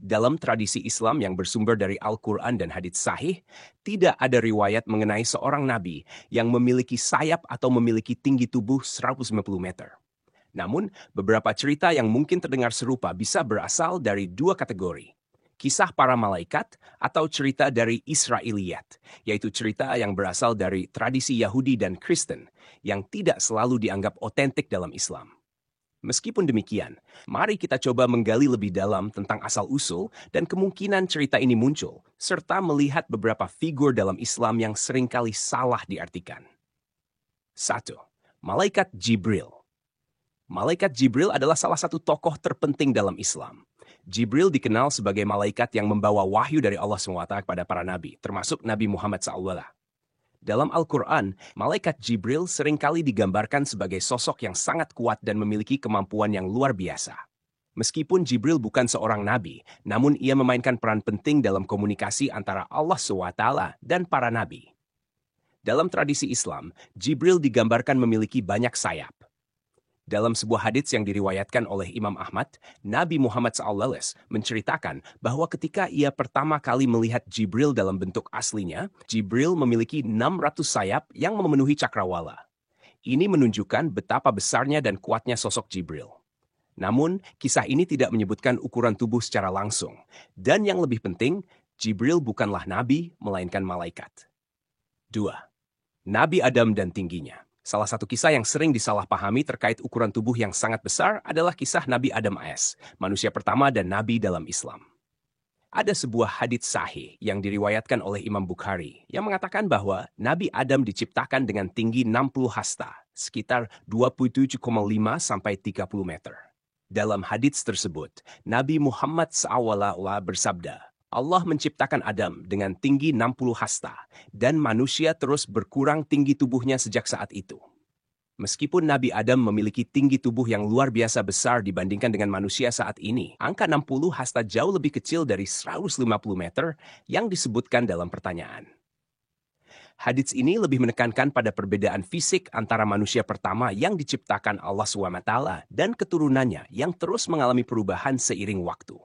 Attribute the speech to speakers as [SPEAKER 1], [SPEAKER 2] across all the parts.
[SPEAKER 1] Dalam tradisi Islam yang bersumber dari Al-Quran dan hadits sahih, tidak ada riwayat mengenai seorang nabi yang memiliki sayap atau memiliki tinggi tubuh 150 meter. Namun, beberapa cerita yang mungkin terdengar serupa bisa berasal dari dua kategori. Kisah para malaikat atau cerita dari Israiliyat, yaitu cerita yang berasal dari tradisi Yahudi dan Kristen yang tidak selalu dianggap otentik dalam Islam. Meskipun demikian, mari kita coba menggali lebih dalam tentang asal-usul dan kemungkinan cerita ini muncul, serta melihat beberapa figur dalam Islam yang seringkali salah diartikan. 1. Malaikat Jibril. Malaikat Jibril adalah salah satu tokoh terpenting dalam Islam. Jibril dikenal sebagai malaikat yang membawa wahyu dari Allah SWT kepada para nabi, termasuk Nabi Muhammad SAW. Dalam Al-Quran, malaikat Jibril seringkali digambarkan sebagai sosok yang sangat kuat dan memiliki kemampuan yang luar biasa. Meskipun Jibril bukan seorang nabi, namun ia memainkan peran penting dalam komunikasi antara Allah SWT dan para nabi. Dalam tradisi Islam, Jibril digambarkan memiliki banyak sayap. Dalam sebuah hadits yang diriwayatkan oleh Imam Ahmad, Nabi Muhammad SAW menceritakan bahwa ketika ia pertama kali melihat Jibril dalam bentuk aslinya, Jibril memiliki 600 sayap yang memenuhi cakrawala. Ini menunjukkan betapa besarnya dan kuatnya sosok Jibril. Namun, kisah ini tidak menyebutkan ukuran tubuh secara langsung. Dan yang lebih penting, Jibril bukanlah nabi, melainkan malaikat. 2. Nabi Adam dan tingginya. Salah satu kisah yang sering disalahpahami terkait ukuran tubuh yang sangat besar adalah kisah Nabi Adam AS, manusia pertama dan nabi dalam Islam. Ada sebuah hadits sahih yang diriwayatkan oleh Imam Bukhari yang mengatakan bahwa Nabi Adam diciptakan dengan tinggi 60 hasta, sekitar 27,5 sampai 30 meter. Dalam hadits tersebut, Nabi Muhammad SAW bersabda, Allah menciptakan Adam dengan tinggi 60 hasta, dan manusia terus berkurang tinggi tubuhnya sejak saat itu. Meskipun Nabi Adam memiliki tinggi tubuh yang luar biasa besar dibandingkan dengan manusia saat ini, angka 60 hasta jauh lebih kecil dari 150 meter yang disebutkan dalam pertanyaan. Hadits ini lebih menekankan pada perbedaan fisik antara manusia pertama yang diciptakan Allah SWT dan keturunannya yang terus mengalami perubahan seiring waktu.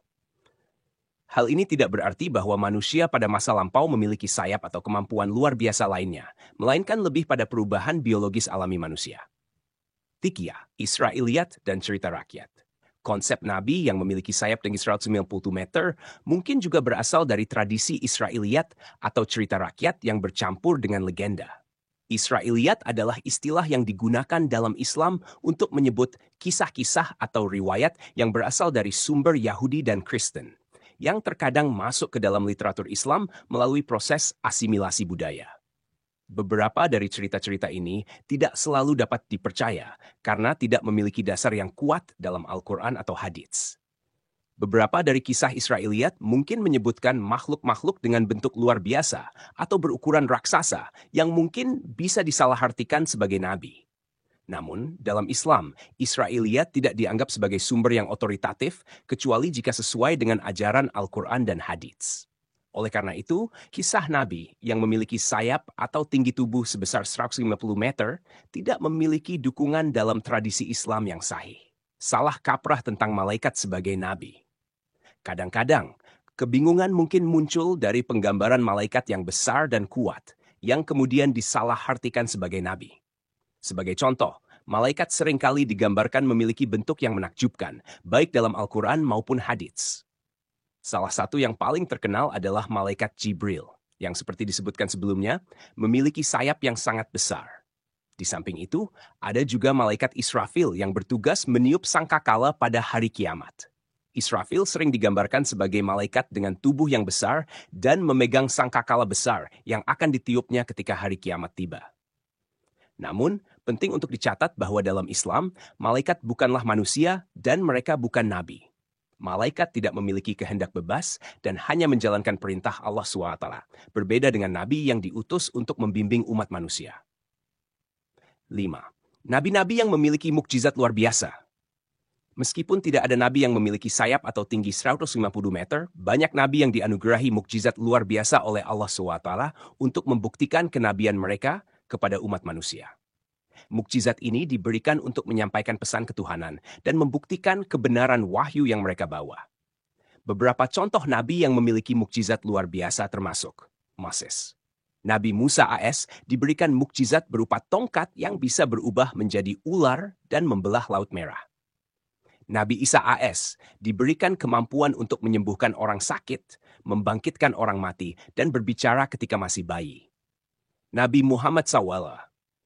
[SPEAKER 1] Hal ini tidak berarti bahwa manusia pada masa lampau memiliki sayap atau kemampuan luar biasa lainnya, melainkan lebih pada perubahan biologis alami manusia. 3. Israiliyat dan cerita rakyat. Konsep nabi yang memiliki sayap tinggi 190 meter mungkin juga berasal dari tradisi Israiliyat atau cerita rakyat yang bercampur dengan legenda. Israiliyat adalah istilah yang digunakan dalam Islam untuk menyebut kisah-kisah atau riwayat yang berasal dari sumber Yahudi dan Kristen, yang terkadang masuk ke dalam literatur Islam melalui proses asimilasi budaya. Beberapa dari cerita-cerita ini tidak selalu dapat dipercaya karena tidak memiliki dasar yang kuat dalam Al-Quran atau hadits. Beberapa dari kisah Israiliyat mungkin menyebutkan makhluk-makhluk dengan bentuk luar biasa atau berukuran raksasa yang mungkin bisa disalahartikan sebagai nabi. Namun, dalam Islam, Israiliyat tidak dianggap sebagai sumber yang otoritatif kecuali jika sesuai dengan ajaran Al-Quran dan hadits. Oleh karena itu, kisah Nabi yang memiliki sayap atau tinggi tubuh sebesar 150 meter tidak memiliki dukungan dalam tradisi Islam yang sahih. Salah kaprah tentang malaikat sebagai nabi. Kadang-kadang, kebingungan mungkin muncul dari penggambaran malaikat yang besar dan kuat yang kemudian disalahartikan sebagai nabi. Sebagai contoh, malaikat seringkali digambarkan memiliki bentuk yang menakjubkan, baik dalam Al-Quran maupun hadits. Salah satu yang paling terkenal adalah malaikat Jibril, yang seperti disebutkan sebelumnya, memiliki sayap yang sangat besar. Di samping itu, ada juga malaikat Israfil yang bertugas meniup sangkakala pada hari kiamat. Israfil sering digambarkan sebagai malaikat dengan tubuh yang besar dan memegang sangkakala besar yang akan ditiupnya ketika hari kiamat tiba. Namun, penting untuk dicatat bahwa dalam Islam, malaikat bukanlah manusia dan mereka bukan nabi. Malaikat tidak memiliki kehendak bebas dan hanya menjalankan perintah Allah SWT, berbeda dengan nabi yang diutus untuk membimbing umat manusia. 5. Nabi-nabi yang memiliki mukjizat luar biasa. Meskipun tidak ada nabi yang memiliki sayap atau tinggi 150 meter, banyak nabi yang dianugerahi mukjizat luar biasa oleh Allah SWT untuk membuktikan kenabian mereka kepada umat manusia. Mukjizat ini diberikan untuk menyampaikan pesan ketuhanan dan membuktikan kebenaran wahyu yang mereka bawa. Beberapa contoh nabi yang memiliki mukjizat luar biasa termasuk Moses. Nabi Musa AS diberikan mukjizat berupa tongkat yang bisa berubah menjadi ular dan membelah Laut Merah. Nabi Isa AS diberikan kemampuan untuk menyembuhkan orang sakit, membangkitkan orang mati, dan berbicara ketika masih bayi. Nabi Muhammad SAW.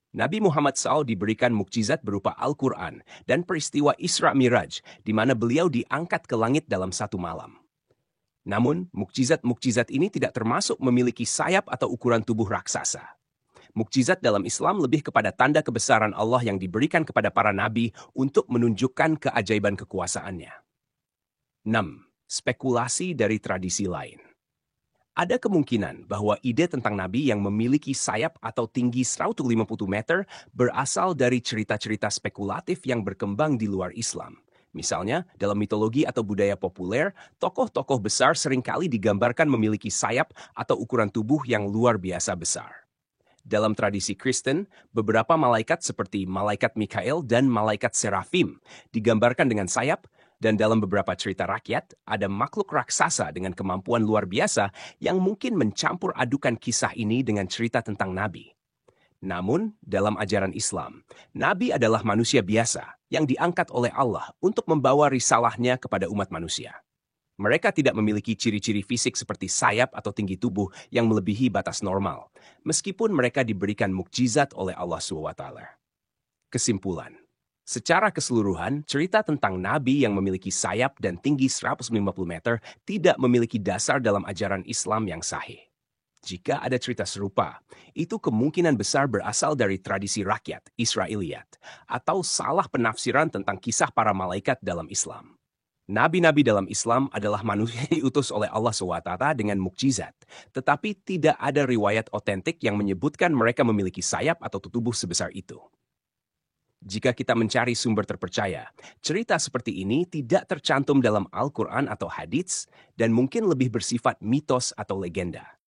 [SPEAKER 1] Nabi Muhammad SAW diberikan mukjizat berupa Al-Quran dan peristiwa Isra Miraj, di mana beliau diangkat ke langit dalam satu malam. Namun, mukjizat-mukjizat ini tidak termasuk memiliki sayap atau ukuran tubuh raksasa. Mukjizat dalam Islam lebih kepada tanda kebesaran Allah yang diberikan kepada para nabi untuk menunjukkan keajaiban kekuasaannya. 6. Spekulasi dari tradisi lain. Ada kemungkinan bahwa ide tentang nabi yang memiliki sayap atau tinggi 150 meter berasal dari cerita-cerita spekulatif yang berkembang di luar Islam. Misalnya, dalam mitologi atau budaya populer, tokoh-tokoh besar seringkali digambarkan memiliki sayap atau ukuran tubuh yang luar biasa besar. Dalam tradisi Kristen, beberapa malaikat seperti malaikat Mikael dan malaikat Serafim digambarkan dengan sayap, dan dalam beberapa cerita rakyat, ada makhluk raksasa dengan kemampuan luar biasa yang mungkin mencampur adukan kisah ini dengan cerita tentang nabi. Namun, dalam ajaran Islam, nabi adalah manusia biasa yang diangkat oleh Allah untuk membawa risalahnya kepada umat manusia. Mereka tidak memiliki ciri-ciri fisik seperti sayap atau tinggi tubuh yang melebihi batas normal, meskipun mereka diberikan mukjizat oleh Allah SWT. Kesimpulan. Secara keseluruhan, cerita tentang nabi yang memiliki sayap dan tinggi 150 meter tidak memiliki dasar dalam ajaran Islam yang sahih. Jika ada cerita serupa, itu kemungkinan besar berasal dari tradisi rakyat, Israiliyat, atau salah penafsiran tentang kisah para malaikat dalam Islam. Nabi-nabi dalam Islam adalah manusia yang diutus oleh Allah SWT dengan mukjizat, tetapi tidak ada riwayat otentik yang menyebutkan mereka memiliki sayap atau tubuh sebesar itu. Jika kita mencari sumber terpercaya, cerita seperti ini tidak tercantum dalam Al-Quran atau hadits dan mungkin lebih bersifat mitos atau legenda.